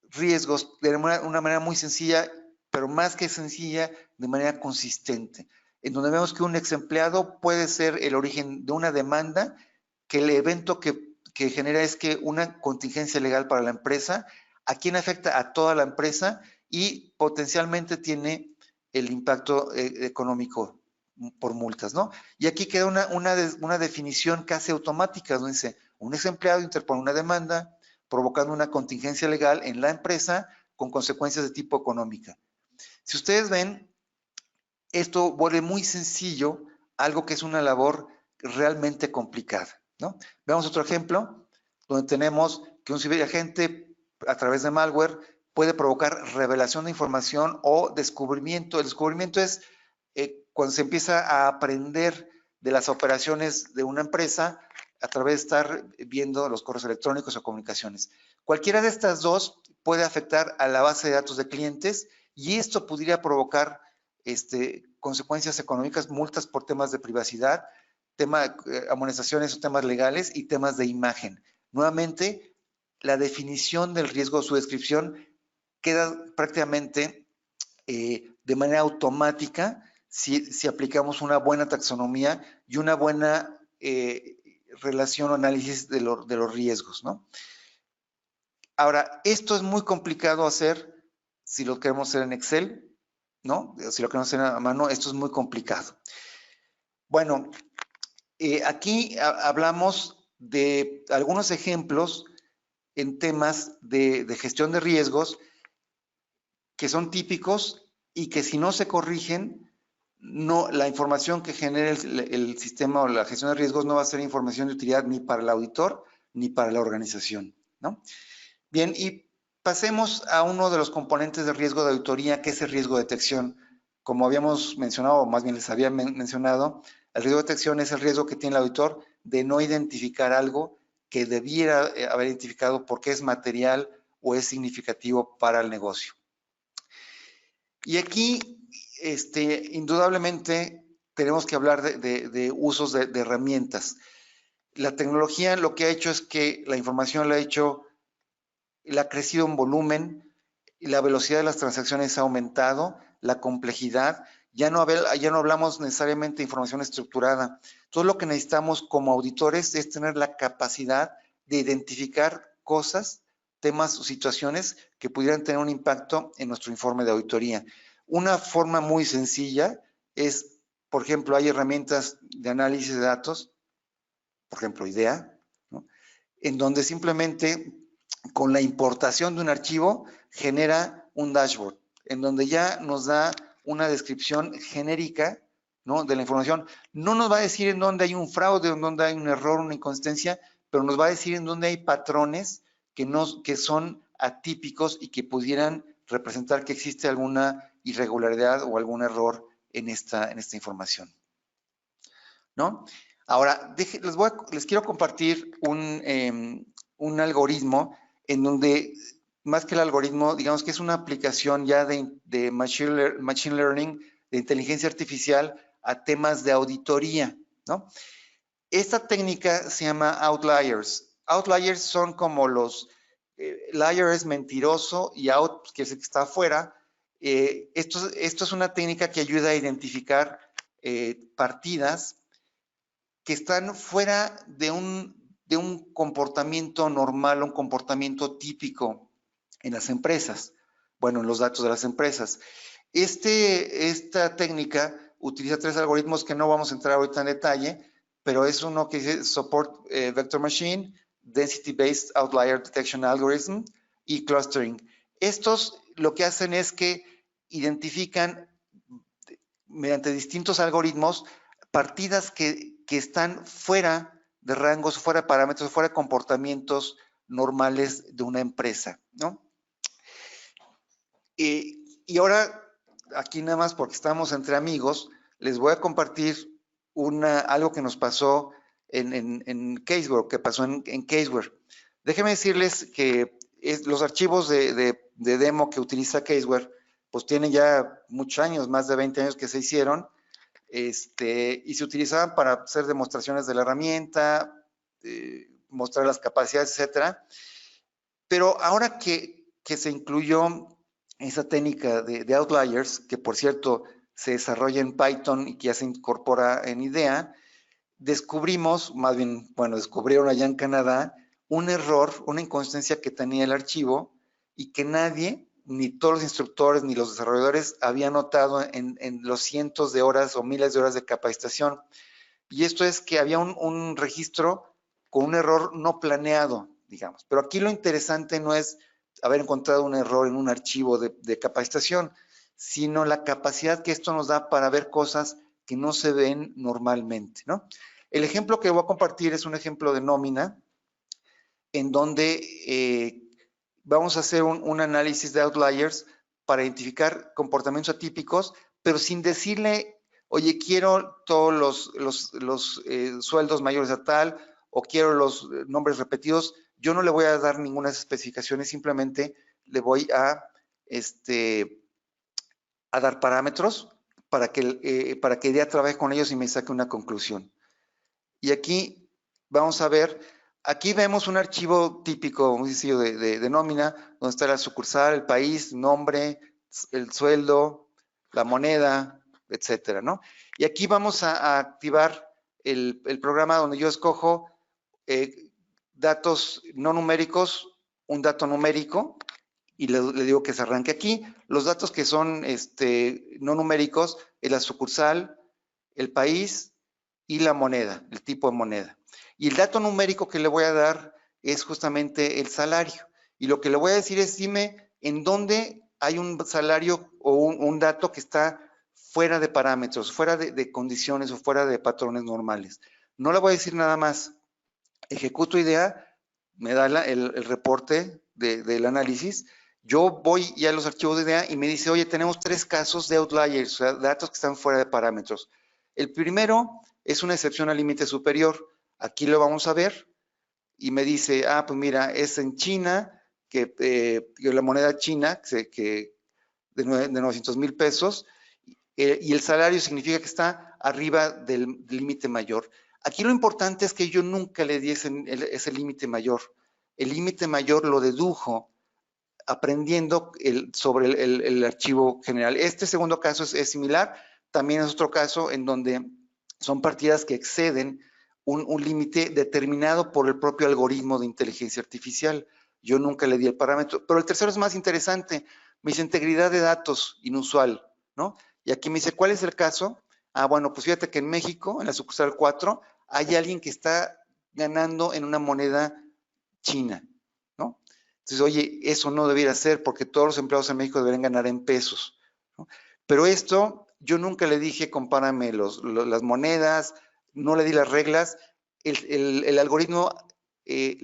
Speaker 2: riesgos de una manera muy sencilla, pero más que sencilla, de manera consistente, en donde vemos que un ex empleado puede ser el origen de una demanda, que el evento que genera es que una contingencia legal para la empresa, a quien afecta a toda la empresa y potencialmente tiene el impacto económico por multas, ¿no? Y aquí queda una definición casi automática, donde dice, un ex empleado interpone una demanda, provocando una contingencia legal en la empresa con consecuencias de tipo económica. Si ustedes ven, esto vuelve muy sencillo algo que es una labor realmente complicada, ¿no? Veamos otro ejemplo, donde tenemos que un ciberagente a través de malware puede provocar revelación de información o descubrimiento. El descubrimiento es cuando se empieza a aprender de las operaciones de una empresa a través de estar viendo los correos electrónicos o comunicaciones. Cualquiera de estas dos puede afectar a la base de datos de clientes y esto podría provocar consecuencias económicas, multas por temas de privacidad, amonestaciones o temas legales y temas de imagen. Nuevamente, la definición del riesgo, su descripción, queda prácticamente de manera automática si aplicamos una buena taxonomía y una buena relación o análisis de los riesgos, ¿no? Ahora, esto es muy complicado hacer si lo queremos hacer en Excel, ¿no? Si lo queremos hacer a mano, esto es muy complicado. Bueno, aquí hablamos de algunos ejemplos en temas de gestión de riesgos que son típicos y que si no se corrigen, la información que genere el sistema o la gestión de riesgos no va a ser información de utilidad ni para el auditor ni para la organización, ¿no? Bien, y pasemos a uno de los componentes de riesgo de auditoría, que es el riesgo de detección. Como habíamos mencionado, o más bien les había mencionado, el riesgo de detección es el riesgo que tiene el auditor de no identificar algo que debiera haber identificado porque es material o es significativo para el negocio. Y aquí, indudablemente, tenemos que hablar de usos de herramientas. La tecnología lo que ha hecho es que la información la ha crecido en volumen, y la velocidad de las transacciones ha aumentado, la complejidad, Ya no hablamos necesariamente de información estructurada. Todo lo que necesitamos como auditores es tener la capacidad de identificar cosas, temas o situaciones que pudieran tener un impacto en nuestro informe de auditoría. Una forma muy sencilla es, por ejemplo, hay herramientas de análisis de datos, por ejemplo, IDEA, ¿no?, en donde simplemente con la importación de un archivo genera un dashboard, en donde ya nos da una descripción genérica, ¿no?, de la información. No nos va a decir en dónde hay un fraude, en dónde hay un error, una inconsistencia, pero nos va a decir en dónde hay patrones que son atípicos y que pudieran representar que existe alguna irregularidad o algún error en esta información, ¿no? Ahora, les quiero compartir un algoritmo en donde, más que el algoritmo, digamos que es una aplicación ya de machine learning, de inteligencia artificial a temas de auditoría, ¿no? Esta técnica se llama outliers. Outliers son como los liar es mentiroso y out, que es el que está afuera. Esto es una técnica que ayuda a identificar partidas que están fuera de un comportamiento normal, un comportamiento típico en las empresas, bueno, en los datos de las empresas. Esta técnica utiliza 3 algoritmos que no vamos a entrar ahorita en detalle, pero es uno que dice Support Vector Machine, Density Based Outlier Detection Algorithm y Clustering. Estos lo que hacen es que identifican mediante distintos algoritmos partidas que están fuera de rangos, fuera de parámetros, fuera de comportamientos normales de una empresa, ¿no? Y ahora, aquí nada más porque estamos entre amigos, les voy a compartir algo que nos pasó en Caseware, que pasó en Caseware. Déjenme decirles que los archivos de demo que utiliza Caseware, pues tienen ya muchos años, más de 20 años que se hicieron, y se utilizaban para hacer demostraciones de la herramienta, mostrar las capacidades, etcétera. Pero ahora que se incluyó esa técnica de outliers, que por cierto se desarrolla en Python y que ya se incorpora en IDEA, descubrimos, más bien, bueno, descubrieron allá en Canadá un error, una inconsistencia que tenía el archivo y que nadie, ni todos los instructores ni los desarrolladores habían notado en los cientos de horas o miles de horas de capacitación. Y esto es que había un registro con un error no planeado, digamos. Pero aquí lo interesante no es haber encontrado un error en un archivo de capacitación, sino la capacidad que esto nos da para ver cosas que no se ven normalmente, ¿no? El ejemplo que voy a compartir es un ejemplo de nómina, en donde vamos a hacer un análisis de outliers para identificar comportamientos atípicos, pero sin decirle, oye, quiero todos los sueldos mayores a tal, o quiero los nombres repetidos. Yo no le voy a dar ninguna especificaciones, simplemente le voy a dar parámetros para que IDEA trabaje con ellos y me saque una conclusión. Y aquí vamos a ver, aquí vemos un archivo típico, muy sencillo de nómina, donde está la sucursal, el país, nombre, el sueldo, la moneda, etcétera, ¿no? Y aquí vamos a activar el programa donde yo escojo datos no numéricos, un dato numérico, y le digo que se arranque aquí. Los datos que son no numéricos es la sucursal, el país y la moneda, el tipo de moneda. Y el dato numérico que le voy a dar es justamente el salario. Y lo que le voy a decir es, dime en dónde hay un salario o un dato que está fuera de parámetros, fuera de condiciones o fuera de patrones normales. No le voy a decir nada más. Ejecuto IDEA, me da el reporte del análisis. Yo voy ya a los archivos de IDEA y me dice, oye, tenemos 3 casos de outliers, o sea, datos que están fuera de parámetros. El primero es una excepción al límite superior. Aquí lo vamos a ver y me dice, pues mira, es en China, que la moneda china, que de 900,000 pesos, y el salario significa que está arriba del límite mayor. Aquí lo importante es que yo nunca le di ese límite mayor. El límite mayor lo dedujo aprendiendo sobre el archivo general. Este segundo caso es similar, también es otro caso en donde son partidas que exceden un límite determinado por el propio algoritmo de inteligencia artificial. Yo nunca le di el parámetro, pero el tercero es más interesante. Me dice integridad de datos inusual, ¿no? Y aquí me dice, ¿cuál es el caso? Ah, bueno, pues fíjate que en México, en la sucursal 4, hay alguien que está ganando en una moneda china, ¿no? Entonces, oye, eso no debiera ser porque todos los empleados en México deberían ganar en pesos, ¿no? Pero esto, yo nunca le dije, compárame las monedas, no le di las reglas, el algoritmo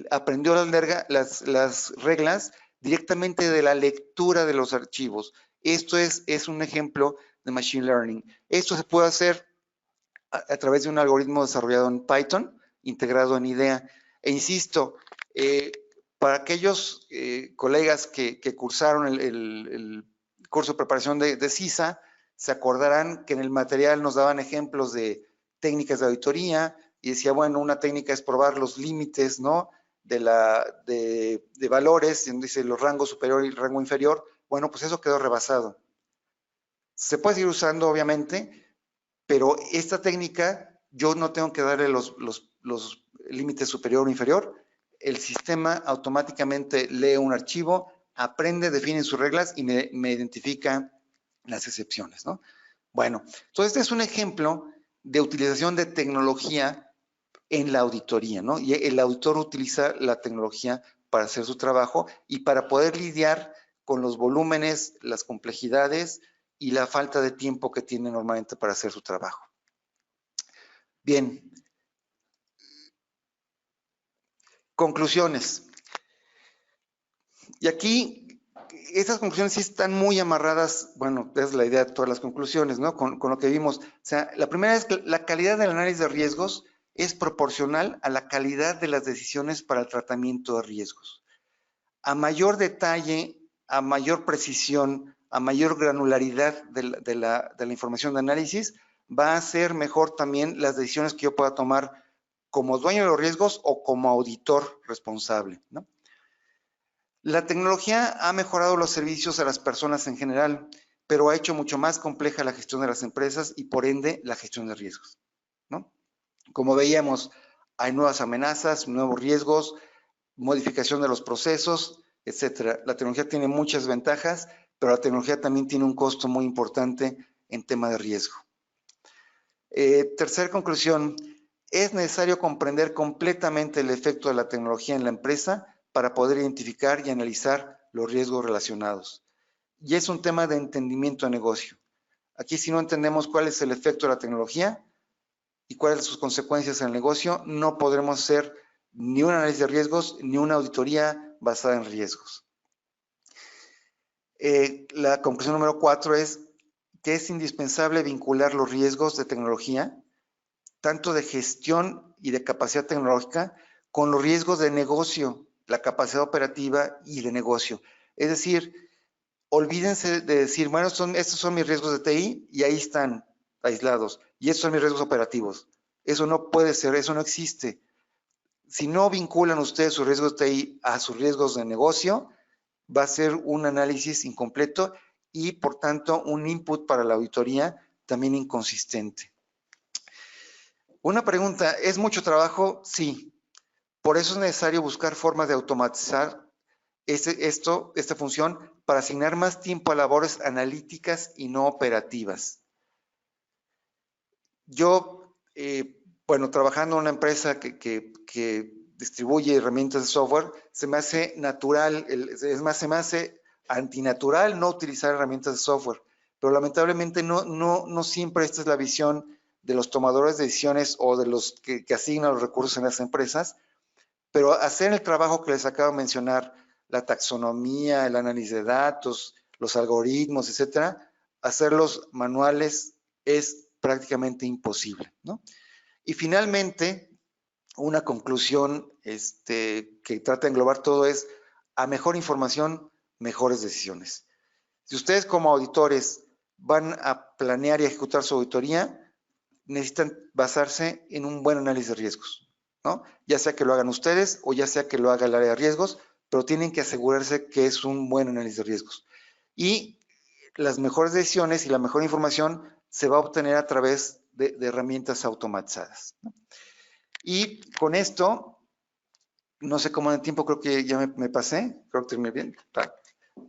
Speaker 2: aprendió las reglas directamente de la lectura de los archivos. Esto es un ejemplo de Machine Learning. Esto se puede hacer a través de un algoritmo desarrollado en Python, integrado en IDEA. E insisto, para aquellos colegas que cursaron el curso de preparación de CISA, se acordarán que en el material nos daban ejemplos de técnicas de auditoría y decía, bueno, una técnica es probar los límites, ¿no? de valores, dice los rangos superior y rango inferior. Bueno, pues eso quedó rebasado. Se puede seguir usando, obviamente, pero esta técnica yo no tengo que darle los límites superior o inferior. El sistema automáticamente lee un archivo, aprende, define sus reglas y me identifica las excepciones, ¿no? Bueno, entonces este es un ejemplo de utilización de tecnología en la auditoría, ¿no? Y el auditor utiliza la tecnología para hacer su trabajo y para poder lidiar con los volúmenes, las complejidades y la falta de tiempo que tiene normalmente para hacer su trabajo. Bien. Conclusiones. Y aquí, estas conclusiones sí están muy amarradas, bueno, es la idea de todas las conclusiones, ¿no? Con lo que vimos. O sea, la primera es que la calidad del análisis de riesgos es proporcional a la calidad de las decisiones para el tratamiento de riesgos. A mayor detalle, a mayor precisión, a mayor granularidad de la información de análisis, va a ser mejor también las decisiones que yo pueda tomar como dueño de los riesgos o como auditor responsable, ¿no? La tecnología ha mejorado los servicios a las personas en general, pero ha hecho mucho más compleja la gestión de las empresas y por ende la gestión de riesgos, ¿no? Como veíamos, hay nuevas amenazas, nuevos riesgos, modificación de los procesos, etcétera. La tecnología tiene muchas ventajas, pero la tecnología también tiene un costo muy importante en tema de riesgo. Tercera conclusión, es necesario comprender completamente el efecto de la tecnología en la empresa para poder identificar y analizar los riesgos relacionados. Y es un tema de entendimiento de negocio. Aquí, si no entendemos cuál es el efecto de la tecnología y cuáles son sus consecuencias en el negocio, no podremos hacer ni un análisis de riesgos ni una auditoría basada en riesgos. La conclusión número 4 es que es indispensable vincular los riesgos de tecnología, tanto de gestión y de capacidad tecnológica, con los riesgos de negocio, la capacidad operativa y de negocio. Es decir, olvídense de decir, bueno, estos son mis riesgos de TI y ahí están aislados, y estos son mis riesgos operativos. Eso no puede ser, eso no existe. Si no vinculan ustedes sus riesgos de TI a sus riesgos de negocio, va a ser un análisis incompleto y, por tanto, un input para la auditoría también inconsistente. Una pregunta, ¿es mucho trabajo? Sí. Por eso es necesario buscar formas de automatizar esta función para asignar más tiempo a labores analíticas y no operativas. Yo, bueno, trabajando en una empresa que distribuye herramientas de software, se me hace natural, es más, se me hace antinatural no utilizar herramientas de software, pero lamentablemente no siempre esta es la visión de los tomadores de decisiones o de los que asignan los recursos en las empresas, pero hacer el trabajo que les acabo de mencionar, la taxonomía, el análisis de datos, los algoritmos, etcétera, hacerlos manuales es prácticamente imposible, ¿no? Y finalmente, una conclusión que trata de englobar todo es, a mejor información, mejores decisiones. Si ustedes como auditores van a planear y ejecutar su auditoría, necesitan basarse en un buen análisis de riesgos, ¿no? Ya sea que lo hagan ustedes o ya sea que lo haga el área de riesgos, pero tienen que asegurarse que es un buen análisis de riesgos. Y las mejores decisiones y la mejor información se va a obtener a través de herramientas automatizadas, ¿no? Y con esto, no sé cómo en el tiempo, creo que ya me pasé, creo que terminé bien,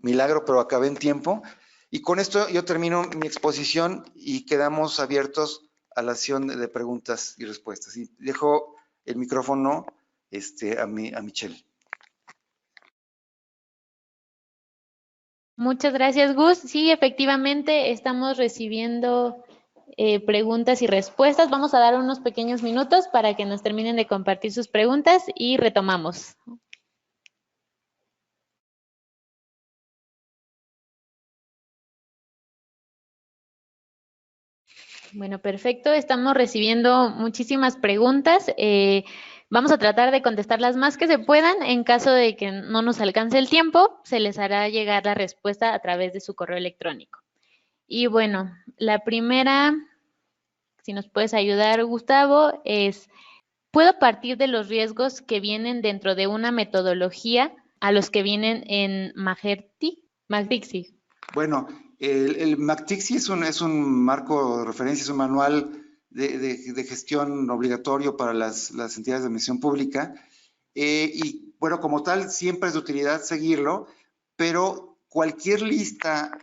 Speaker 2: milagro, pero acabé en tiempo. Y con esto yo termino mi exposición y quedamos abiertos a la sesión de preguntas y respuestas. Y dejo el micrófono a Michelle.
Speaker 1: Muchas gracias, Gus. Sí, efectivamente, estamos recibiendo preguntas y respuestas. Vamos a dar unos pequeños minutos para que nos terminen de compartir sus preguntas y retomamos. Bueno, perfecto. Estamos recibiendo muchísimas preguntas. Vamos a tratar de contestar las más que se puedan. En caso de que no nos alcance el tiempo, se les hará llegar la respuesta a través de su correo electrónico. Y bueno, la primera, si nos puedes ayudar, Gustavo, es, ¿puedo partir de los riesgos que vienen dentro de una metodología a los que vienen en McDixie?
Speaker 2: Bueno, el McDixie es un marco de referencia, es un manual de gestión obligatorio para las entidades de administración pública. Y bueno, como tal, siempre es de utilidad seguirlo, pero cualquier lista,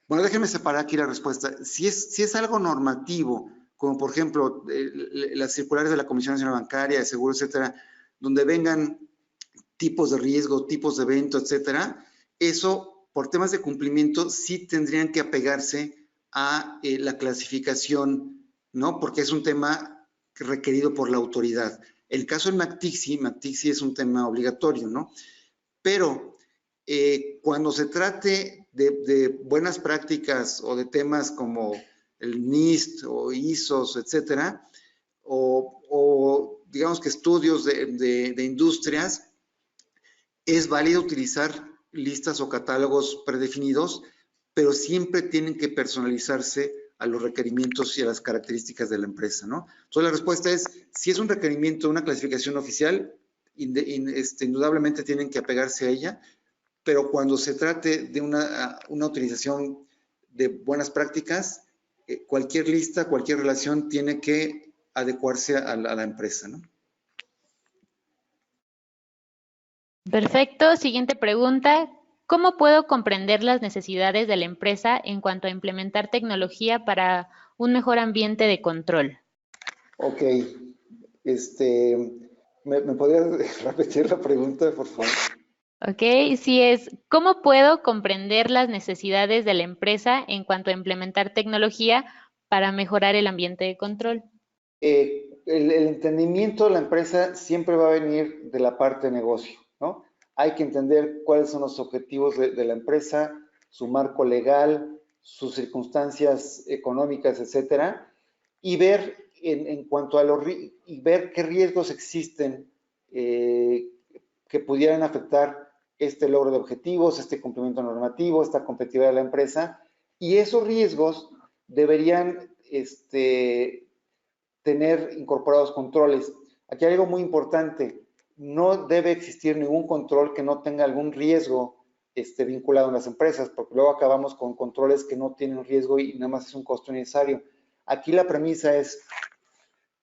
Speaker 2: bueno, déjenme separar aquí la respuesta. Si es algo normativo, como por ejemplo las circulares de la Comisión Nacional Bancaria, de Seguros, etcétera, donde vengan tipos de riesgo, tipos de evento, etcétera, eso por temas de cumplimiento sí tendrían que apegarse a la clasificación, ¿no? Porque es un tema requerido por la autoridad. El caso del McDixie es un tema obligatorio, ¿no? Pero cuando se trate de buenas prácticas o de temas como el NIST o ISOs, etcétera, o digamos que estudios de industrias, es válido utilizar listas o catálogos predefinidos, pero siempre tienen que personalizarse a los requerimientos y a las características de la empresa, ¿no? Entonces la respuesta es, si es un requerimiento, una clasificación oficial, indudablemente tienen que apegarse a ella, pero cuando se trate de una utilización de buenas prácticas, cualquier lista, cualquier relación tiene que adecuarse a la empresa, ¿no?
Speaker 1: Perfecto. Siguiente pregunta. ¿Cómo puedo comprender las necesidades de la empresa en cuanto a implementar tecnología para un mejor ambiente de control?
Speaker 2: Ok. ¿Me podrías repetir la pregunta, por favor?
Speaker 1: Ok, sí es, ¿cómo puedo comprender las necesidades de la empresa en cuanto a implementar tecnología para mejorar el ambiente de control?
Speaker 2: El entendimiento de la empresa siempre va a venir de la parte de negocio, ¿no? Hay que entender cuáles son los objetivos de la empresa, su marco legal, sus circunstancias económicas, etcétera, y ver en cuanto a y ver qué riesgos existen que pudieran afectar este logro de objetivos, este cumplimiento normativo, esta competitividad de la empresa, y esos riesgos deberían tener incorporados controles. Aquí hay algo muy importante, no debe existir ningún control que no tenga algún riesgo vinculado en las empresas, porque luego acabamos con controles que no tienen riesgo y nada más es un costo innecesario. Aquí la premisa es,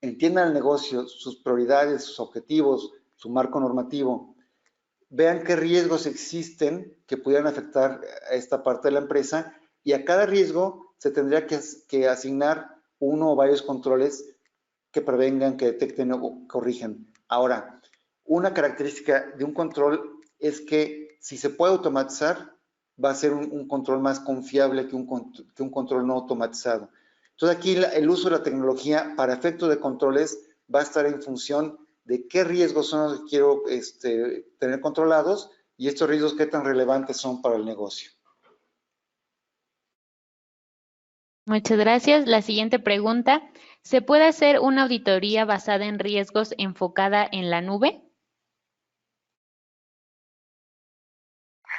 Speaker 2: entiendan el negocio, sus prioridades, sus objetivos, su marco normativo, vean qué riesgos existen que pudieran afectar a esta parte de la empresa y a cada riesgo se tendría que asignar uno o varios controles que prevengan, que detecten o corrijan. Ahora, una característica de un control es que si se puede automatizar, va a ser un control más confiable que un control no automatizado. Entonces aquí el uso de la tecnología para efectos de controles va a estar en función de qué riesgos son los que quiero tener controlados y estos riesgos qué tan relevantes son para el negocio.
Speaker 1: Muchas gracias. La siguiente pregunta, ¿se puede hacer una auditoría basada en riesgos enfocada en la nube?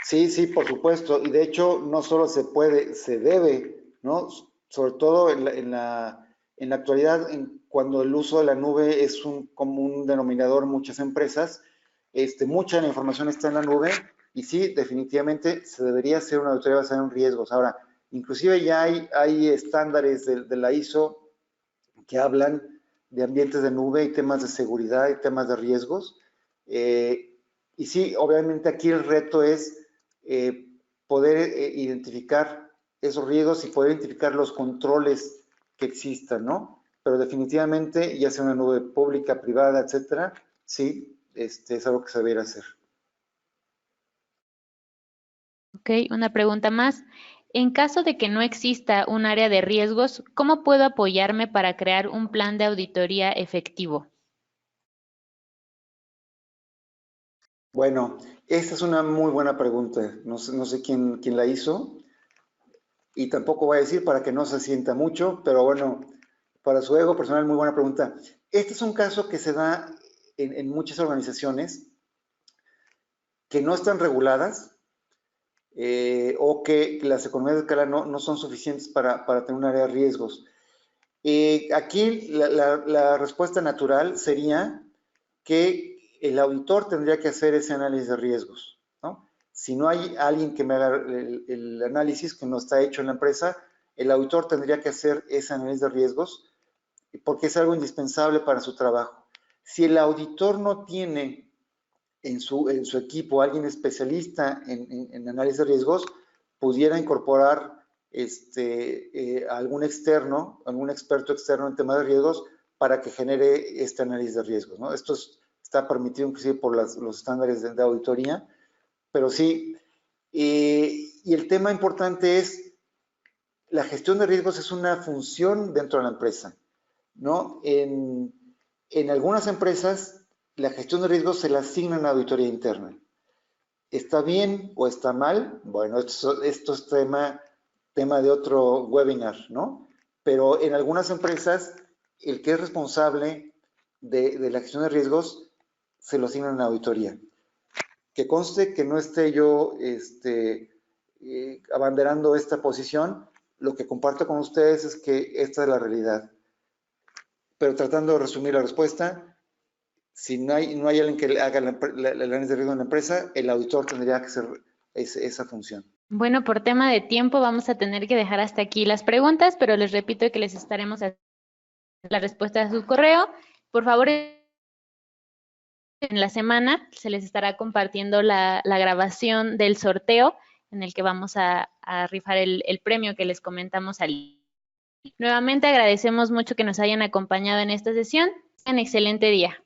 Speaker 2: Sí, por supuesto. Y de hecho, no solo se puede, se debe, ¿no? Sobre todo en la actualidad, cuando el uso de la nube es un común denominador en muchas empresas, mucha de la información está en la nube y sí, definitivamente se debería hacer una auditoría basada en riesgos. Ahora, inclusive ya hay estándares de la ISO que hablan de ambientes de nube y temas de seguridad y temas de riesgos. Y sí, obviamente aquí el reto es poder identificar esos riesgos y poder identificar los controles que existan, ¿no? Pero definitivamente, ya sea una nube pública, privada, etcétera, sí, es algo que se debería hacer.
Speaker 1: Ok, una pregunta más. En caso de que no exista un área de riesgos, ¿cómo puedo apoyarme para crear un plan de auditoría efectivo?
Speaker 2: Bueno, esta es una muy buena pregunta. No sé quién la hizo y tampoco voy a decir para que no se sienta mucho, pero bueno, para su ego personal, muy buena pregunta. Este es un caso que se da en muchas organizaciones que no están reguladas o que las economías de escala no son suficientes para tener un área de riesgos. Aquí la respuesta natural sería que el auditor tendría que hacer ese análisis de riesgos, ¿no? Si no hay alguien que me haga el análisis que no está hecho en la empresa, el auditor tendría que hacer ese análisis de riesgos porque es algo indispensable para su trabajo. Si el auditor no tiene en su equipo alguien especialista en análisis de riesgos, pudiera incorporar algún externo, algún experto externo en temas de riesgos para que genere este análisis de riesgos, ¿no? Esto está permitido inclusive por los estándares de auditoría, pero sí, y el tema importante es, la gestión de riesgos es una función dentro de la empresa, ¿no? En algunas empresas, la gestión de riesgos se la asignan a auditoría interna. ¿Está bien o está mal? Bueno, esto es tema de otro webinar, ¿no? Pero en algunas empresas, el que es responsable de la gestión de riesgos se lo asignan a auditoría. Que conste que no esté yo abanderando esta posición, lo que comparto con ustedes es que esta es la realidad. Pero tratando de resumir la respuesta, si no hay alguien que haga el análisis de riesgo en la empresa, el auditor tendría que hacer esa función.
Speaker 1: Bueno, por tema de tiempo vamos a tener que dejar hasta aquí las preguntas, pero les repito que les estaremos haciendo la respuesta a su correo. Por favor, en la semana se les estará compartiendo la grabación del sorteo en el que vamos a rifar el premio que les comentamos al. Nuevamente agradecemos mucho que nos hayan acompañado en esta sesión. Un excelente día.